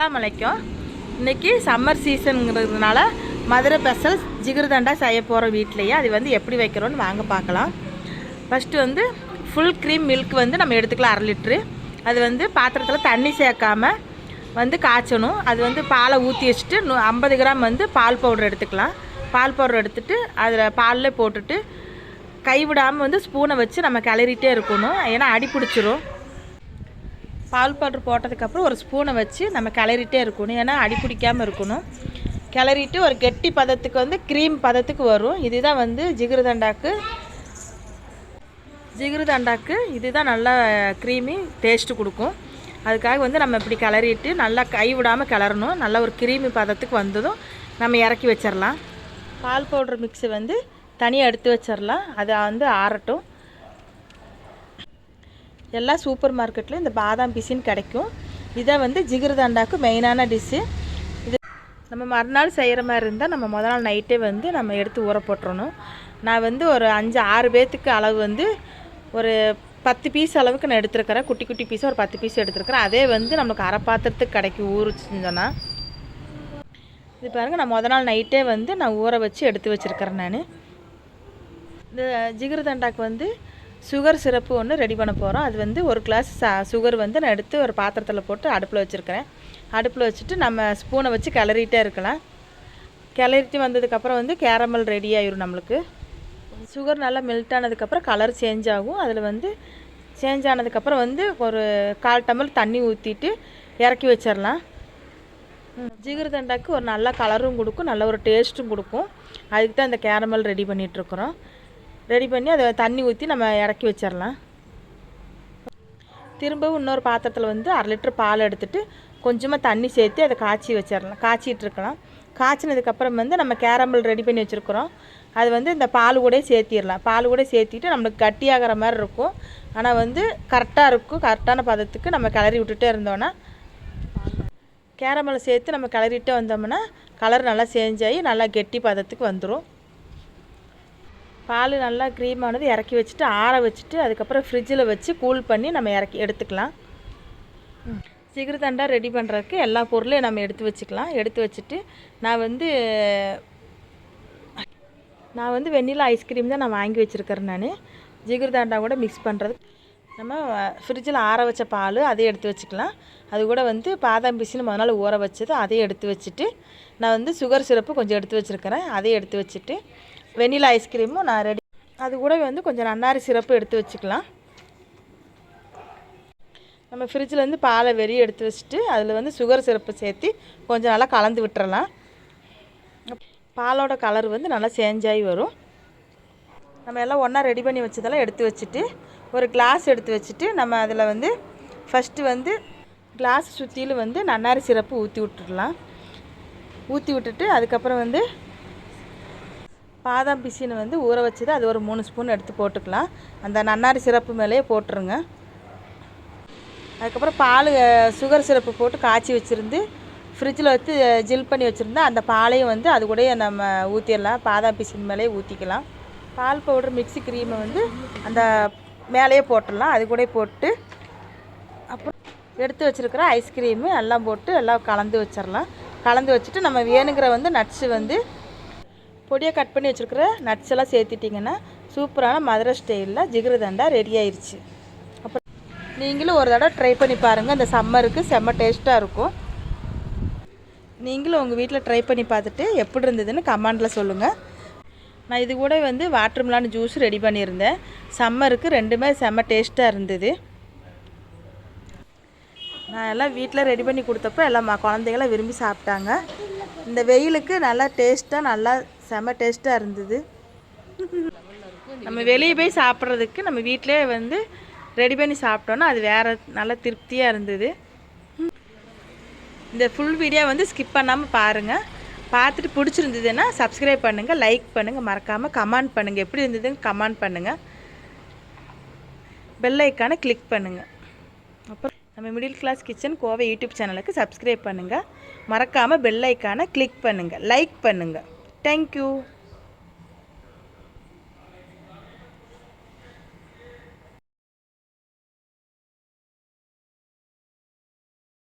அஸ்ஸலாமு இன்றைக்கி summer சீசனுங்கிறதுனால Madurai special jigarthanda செய்ய போகிற வீட்லேயே அது வந்து எப்படி வைக்கிறோன்னு வாங்க பார்க்கலாம். ஃபஸ்ட்டு வந்து ஃபுல் க்ரீம் மில்க் வந்து நம்ம எடுத்துக்கலாம் 1/2 லிட்ரு. அது வந்து பாத்திரத்தில் தண்ணி சேர்க்காமல் வந்து காய்ச்சணும். அது வந்து பாலை ஊற்றி வச்சுட்டு 50 கிராம் வந்து பால் பவுடர் எடுத்துக்கலாம். பால் பவுடர் எடுத்துகிட்டு அதில் பாலில் போட்டுட்டு கைவிடாமல் வந்து ஸ்பூனை வச்சு நம்ம கிளறிட்டே இருக்கணும். ஏன்னா அடி பிடிச்சிரும். பால் பவுடர் போட்டதுக்கப்புறம் ஒரு ஸ்பூனை வச்சு நம்ம கிளறிட்டே இருக்கணும். ஏன்னா அடி பிடிக்காமல் இருக்கணும். கிளறிட்டு ஒரு கெட்டி பதத்துக்கு வந்து க்ரீம் பதத்துக்கு வரும். இதுதான் வந்து ஜிகர்தண்டாக்கு இதுதான் நல்லா க்ரீமி டேஸ்ட்டு கொடுக்கும். அதுக்காக வந்து நம்ம இப்படி கிளறிட்டு நல்லா கை விடாமல் கிளறணும். நல்லா ஒரு க்ரீமி பதத்துக்கு வந்ததும் நம்ம இறக்கி வச்சிடலாம். பால் பவுடர் மிக்ஸை வந்து தனியாக எடுத்து வச்சிடலாம். அதை வந்து ஆறட்டும். எல்லா சூப்பர் மார்க்கெட்லேயும் இந்த பாதாம் பிசின் கிடைக்கும். இதை வந்து ஜிகர்தண்டாக்கு மெயினான டிஷ்ஷு. இது நம்ம மறுநாள் செய்கிற மாதிரி இருந்தால் நம்ம முதல் நாள் நைட்டே வந்து நம்ம எடுத்து ஊற போட்டுறணும். நான் வந்து ஒரு 5-6 பேர்த்துக்கு அளவு வந்து ஒரு 10 பீஸ் அளவுக்கு நான் எடுத்துருக்கிறேன். குட்டி குட்டி பீஸாக ஒரு 10 பீஸ் எடுத்துருக்கிறேன். அதே வந்து நம்மளுக்கு அரை பாத்திரத்துக்கு கிடைக்கும் ஊறிச்சுன்னா. இது பாருங்கள், நான் முதல் நாள் நைட்டே வந்து நான் ஊற வச்சு எடுத்து வச்சுருக்கிறேன். நான் இந்த ஜிகர்தண்டாக்கு வந்து சுகர் சிரப்பு ஒன்று ரெடி பண்ண போகிறோம். அது வந்து 1 கிளாஸ் சுகர் வந்து நான் எடுத்து ஒரு பாத்திரத்தில் போட்டு அடுப்பில் வச்சுருக்கிறேன். அடுப்பில் வச்சுட்டு நம்ம ஸ்பூனை வச்சு கிளறிட்டே இருக்கலாம். கிளறிட்டு வந்ததுக்கப்புறம் வந்து கேரமல் ரெடி ஆயிரும். நம்மளுக்கு சுகர் நல்லா மெல்ட் ஆனதுக்கப்புறம் கலர் சேஞ்ச் ஆகும். அதில் வந்து சேஞ்ச் ஆனதுக்கப்புறம் வந்து ஒரு 1/4 டம்ளர் தண்ணி ஊற்றிட்டு இறக்கி வச்சிடலாம். ஜிகர்தண்டாக்கு ஒரு நல்ல கலரும் கொடுக்கும், நல்ல ஒரு டேஸ்ட்டும் கொடுக்கும். அதுக்கு தான் இந்த கேரமல் ரெடி பண்ணிகிட்ருக்குறோம். ரெடி பண்ணி அதை தண்ணி ஊற்றி நம்ம இறக்கி வச்சிடலாம். திரும்பவும் இன்னொரு பாத்திரத்தில் வந்து 1/2 லிட்டர் பால் எடுத்துகிட்டு கொஞ்சமாக தண்ணி சேர்த்து அதை காய்ச்சி வச்சிடலாம். காய்ச்சிட்ருக்கலாம். காய்ச்சினதுக்கப்புறம் வந்து நம்ம கேரமல் ரெடி பண்ணி வச்சுருக்குறோம். அது வந்து இந்த பால் கூட சேர்த்திடலாம். பால் கூட சேர்த்திட்டு நம்மளுக்கு கட்டியாகிற மாதிரி இருக்கும். ஆனால் வந்து கரெக்டாக இருக்கும். கரெக்டான பதத்துக்கு நம்ம கிளறி விட்டுட்டே இருந்தோன்னா கேரமலை சேர்த்து நம்ம கிளறிட்டே வந்தோம்னா கலர் நல்லா சேஞ்ச் ஆகி நல்லா கெட்டி பதத்துக்கு வந்துடும். பால் நல்லா க்ரீமானது இறக்கி வச்சுட்டு ஆற வச்சுட்டு அதுக்கப்புறம் ஃப்ரிட்ஜில் வச்சு கூல் பண்ணி நம்ம எடுத்துக்கலாம். ஜிகர்தண்டா ரெடி பண்ணுறதுக்கு எல்லா பொருளையும் நம்ம எடுத்து வச்சுக்கலாம். எடுத்து வச்சுட்டு நான் வந்து வெண்ணிலா ஐஸ்கிரீம் தான் நான் வாங்கி வச்சுருக்கிறேன். நான் ஜிகர்தண்டா கூட மிக்ஸ் பண்ணுறதுக்கு நம்ம ஃப்ரிட்ஜில் ஆற வச்ச பால் அதையும் எடுத்து வச்சுக்கலாம். அது கூட வந்து பாதாம் பிசின் முதல் நாள் ஊற வச்சது அதையும் எடுத்து வச்சுட்டு நான் வந்து சுகர் சிரப்பு கொஞ்சம் எடுத்து வச்சுருக்கிறேன். அதையும் எடுத்து வச்சுட்டு வெண்ணிலா ஐஸ்கிரீமும் நான் ரெடி. அது கூட வந்து கொஞ்சம் நன்னாரி சிரப்பு எடுத்து வச்சுக்கலாம். நம்ம ஃப்ரிட்ஜில் வந்து பாலை வெறிய எடுத்து வச்சுட்டு அதில் வந்து சுகர் சிரப்பு சேர்த்து கொஞ்சம் நல்லா கலந்து விட்டுறலாம். பாலோட கலர் வந்து நல்லா சேஞ்ச் ஆகி வரும். நம்ம எல்லாம் ஒன்றா ரெடி பண்ணி வச்சதெல்லாம் எடுத்து வச்சுட்டு ஒரு கிளாஸ் எடுத்து வச்சுட்டு நம்ம அதில் வந்து ஃபஸ்ட்டு வந்து கிளாஸ் சுற்றிலும் வந்து நன்னாரி சிரப்பு ஊற்றி விட்டுடலாம். ஊற்றி விட்டுட்டு அதுக்கப்புறம் வந்து பாதாம் பிசினை வந்து ஊற வச்சது அது ஒரு 3 ஸ்பூன் எடுத்து போட்டுக்கலாம். அந்த நன்னாரி சிரப்பு மேலேயே போட்டுருங்க. அதுக்கப்புறம் பால் சுகர் சிரப்பு போட்டு காய்ச்சி வச்சுருந்து ஃப்ரிட்ஜில் வச்சு ஜில் பண்ணி வச்சுருந்தா அந்த பாலையும் வந்து அது கூட நம்ம ஊற்றிடலாம். பாதாம் பிசின் மேலேயே ஊற்றிக்கலாம். பால் பவுடர் மிக்ஸி க்ரீமை வந்து அந்த மேலேயே போட்டுடலாம். அது கூட போட்டு அப்புறம் எடுத்து வச்சுருக்கிற ஐஸ்கிரீமு எல்லாம் போட்டு எல்லாம் கலந்து வச்சிடலாம். கலந்து வச்சுட்டு நம்ம வேணுங்கிற வந்து நட்ஸு வந்து பொடியாக கட் பண்ணி வச்சுருக்கிற நட்ஸ் எல்லாம் சேர்த்துட்டிங்கன்னா சூப்பரான மதுரை ஸ்டைலில் ஜிகர்தண்டா ரெடி ஆயிடுச்சு. அப்புறம் நீங்களும் ஒரு தடவை ட்ரை பண்ணி பாருங்கள். இந்த சம்மருக்கு செம்ம டேஸ்ட்டாக இருக்கும். நீங்களும் உங்கள் வீட்டில் ட்ரை பண்ணி பார்த்துட்டு எப்படி இருந்ததுன்னு கமெண்டில் சொல்லுங்கள். நான் இது கூட வந்து வாட்டர்மெலான் ஜூஸ் ரெடி பண்ணியிருந்தேன். சம்மருக்கு ரெண்டுமே செம்ம டேஸ்ட்டாக இருந்தது. நான் எல்லாம் வீட்டில் ரெடி பண்ணி கொடுத்தப்போ எல்லாம் குழந்தைங்களாம் விரும்பி சாப்பிட்டாங்க. இந்த வெயிலுக்கு நல்லா டேஸ்ட்டாக நல்லா செம்ம டேஸ்ட்டாக இருந்தது. நம்ம வெளியே போய் சாப்பிட்றதுக்கு நம்ம வீட்டிலே வந்து ரெடி பண்ணி சாப்பிட்டோன்னா அது வேறு நல்லா திருப்தியாக இருந்தது. இந்த ஃபுல் வீடியோ வந்து ஸ்கிப் பண்ணாமல் பாருங்கள். பார்த்துட்டு பிடிச்சிருந்ததுன்னா சப்ஸ்கிரைப் பண்ணுங்கள், லைக் பண்ணுங்கள், மறக்காமல் கமெண்ட் பண்ணுங்கள். எப்படி இருந்ததுன்னு கமெண்ட் பண்ணுங்கள். பெல் ஐக்கானை கிளிக் பண்ணுங்கள். அப்புறம் நம்ம middle class kitchen Kovai YouTube சேனலுக்கு சப்ஸ்கிரைப் பண்ணுங்கள். மறக்காமல் பெல் ஐக்கானை கிளிக் பண்ணுங்கள், லைக் பண்ணுங்கள். தேங்க்யூ.